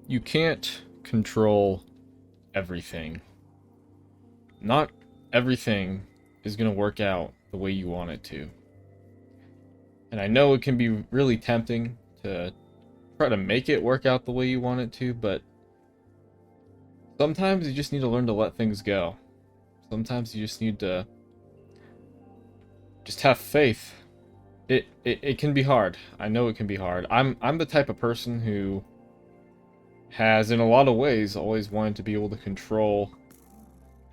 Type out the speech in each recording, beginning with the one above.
You can't control everything. Not everything is going to work out the way you want it to. And I know it can be really tempting to try to make it work out the way you want it to, but sometimes you just need to learn to let things go. Sometimes you just need to just have faith. It can be hard. I know it can be hard. I'm the type of person who has, in a lot of ways, always wanted to be able to control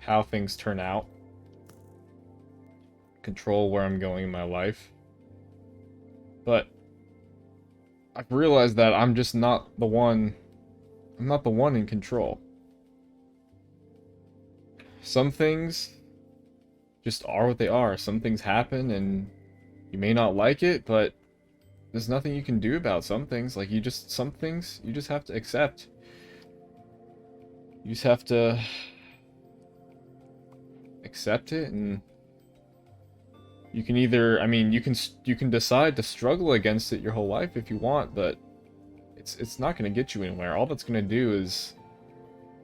how things turn out, control where I'm going in my life. But I've realized that I'm just not the one. I'm not the one in control. Some things just are what they are. Some things happen and you may not like it, but there's nothing you can do about some things. Like some things you just have to accept. You just have to accept it, and you can either, I mean, you can decide to struggle against it your whole life if you want, but it's not going to get you anywhere. All that's going to do is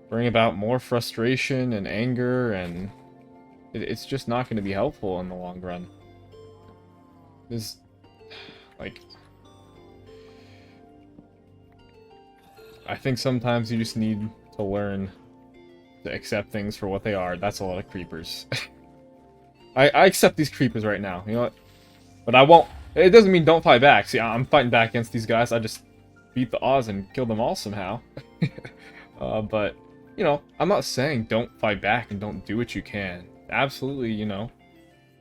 bring about more frustration and anger, and it's just not going to be helpful in the long run. There's, like, I think sometimes you just need to learn to accept things for what they are. That's a lot of creepers. I accept these creepers right now, you know what? But I won't. It doesn't mean don't fight back. See, I'm fighting back against these guys. I just beat the odds and kill them all somehow. But, you know, I'm not saying don't fight back and don't do what you can. Absolutely, you know.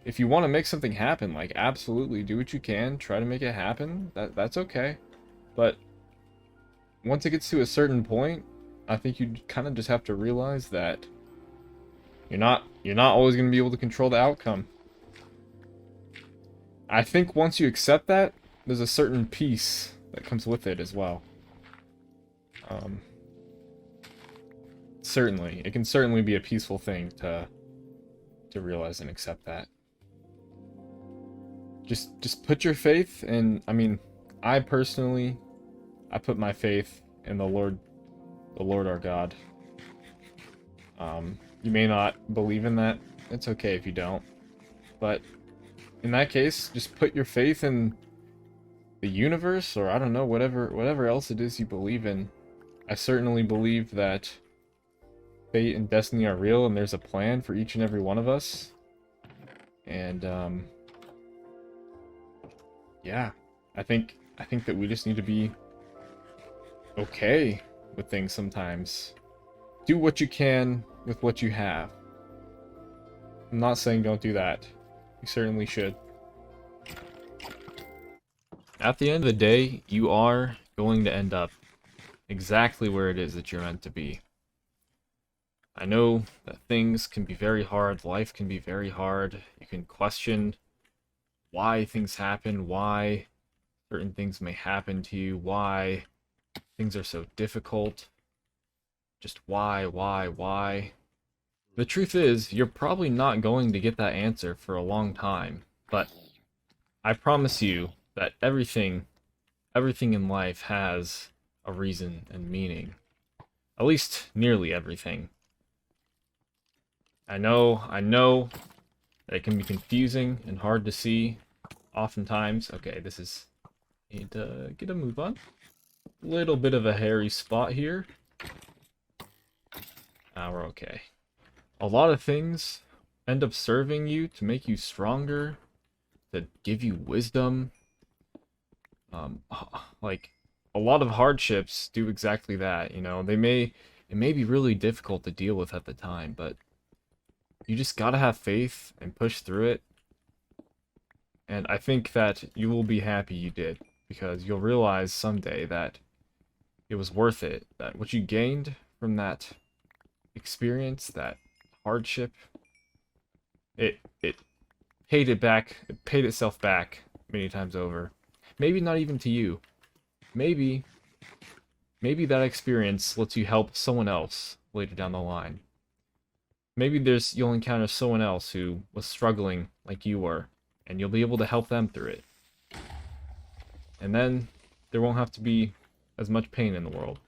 If you want to make something happen, like, absolutely do what you can. Try to make it happen. That's okay. But once it gets to a certain point, I think you kind of just have to realize that you're not always going to be able to control the outcome. I think once you accept that, there's a certain peace that comes with it as well. Certainly, it can certainly be a peaceful thing to realize and accept that. Just put your faith in. I mean, I personally, I put my faith in the Lord our God. You may not believe in that. It's okay if you don't. But in that case, just put your faith in the universe, or I don't know, whatever else it is you believe in. I certainly believe that fate and destiny are real, and there's a plan for each and every one of us. And yeah, I think that we just need to be okay with things sometimes. Do what you can with what you have. I'm not saying don't do that. You certainly should. At the end of the day, you are going to end up exactly where it is that you're meant to be. I know that things can be very hard, life can be very hard. You can question why things happen, why certain things may happen to you, why things are so difficult. Just why? The truth is, you're probably not going to get that answer for a long time, but I promise you that everything in life has a reason and meaning. At least nearly everything. I know that it can be confusing and hard to see oftentimes. Okay, this is, need to get a move on. Little bit of a hairy spot here. We're okay. A lot of things end up serving you to make you stronger, to give you wisdom. Like, a lot of hardships do exactly that, you know. It may be really difficult to deal with at the time, but you just gotta have faith and push through it. And I think that you will be happy you did, because you'll realize someday that it was worth it, that what you gained from that experience, that hardship, it paid it back, it paid itself back many times over. Maybe not even to you. Maybe that experience lets you help someone else later down the line. Maybe you'll encounter someone else who was struggling like you were, and you'll be able to help them through it. And then there won't have to be as much pain in the world.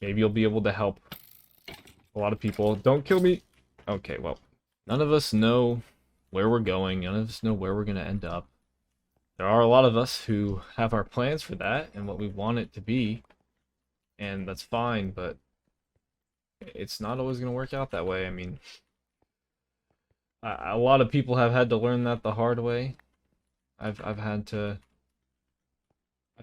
Maybe you'll be able to help a lot of people. Don't kill me! Okay, well, none of us know where we're going. None of us know where we're going to end up. There are a lot of us who have our plans for that and what we want it to be, and that's fine, but it's not always going to work out that way. I mean, a lot of people have had to learn that the hard way. I've had to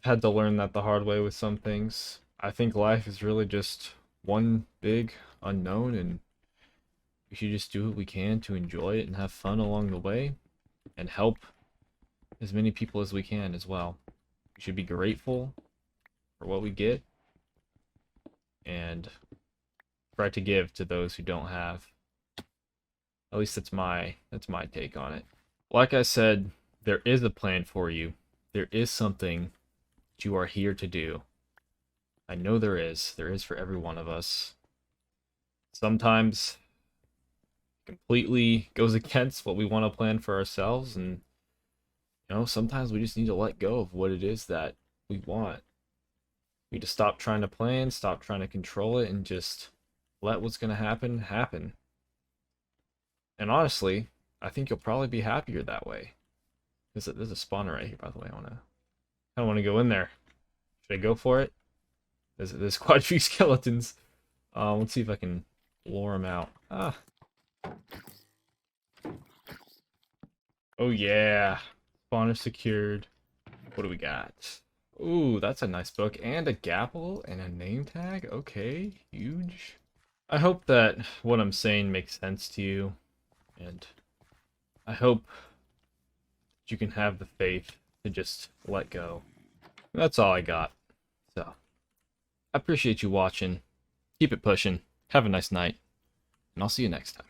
learn that the hard way with some things. I think life is really just one big unknown, and we should just do what we can to enjoy it and have fun along the way and help as many people as we can as well. We should be grateful for what we get and try to give to those who don't have. At least that's my take on it. Like I said, there is a plan for you. There is something that you are here to do. I know there is. There is for every one of us. Sometimes completely goes against what we want to plan for ourselves, and sometimes we just need to let go of what it is that we want. We need to stop trying to plan, stop trying to control it, and just let what's going to happen happen. And honestly, I think you'll probably be happier that way. There's a spawner right here, by the way. I want to go in there. Should I go for it? There's quite a few skeletons. Let's see if I can lure them out. Ah. Oh yeah. Spawner secured. What do we got? Ooh, that's a nice book. And a gapple and a name tag. Okay, huge. I hope that what I'm saying makes sense to you. And I hope you can have the faith to just let go. That's all I got. So, I appreciate you watching. Keep it pushing. Have a nice night. And I'll see you next time.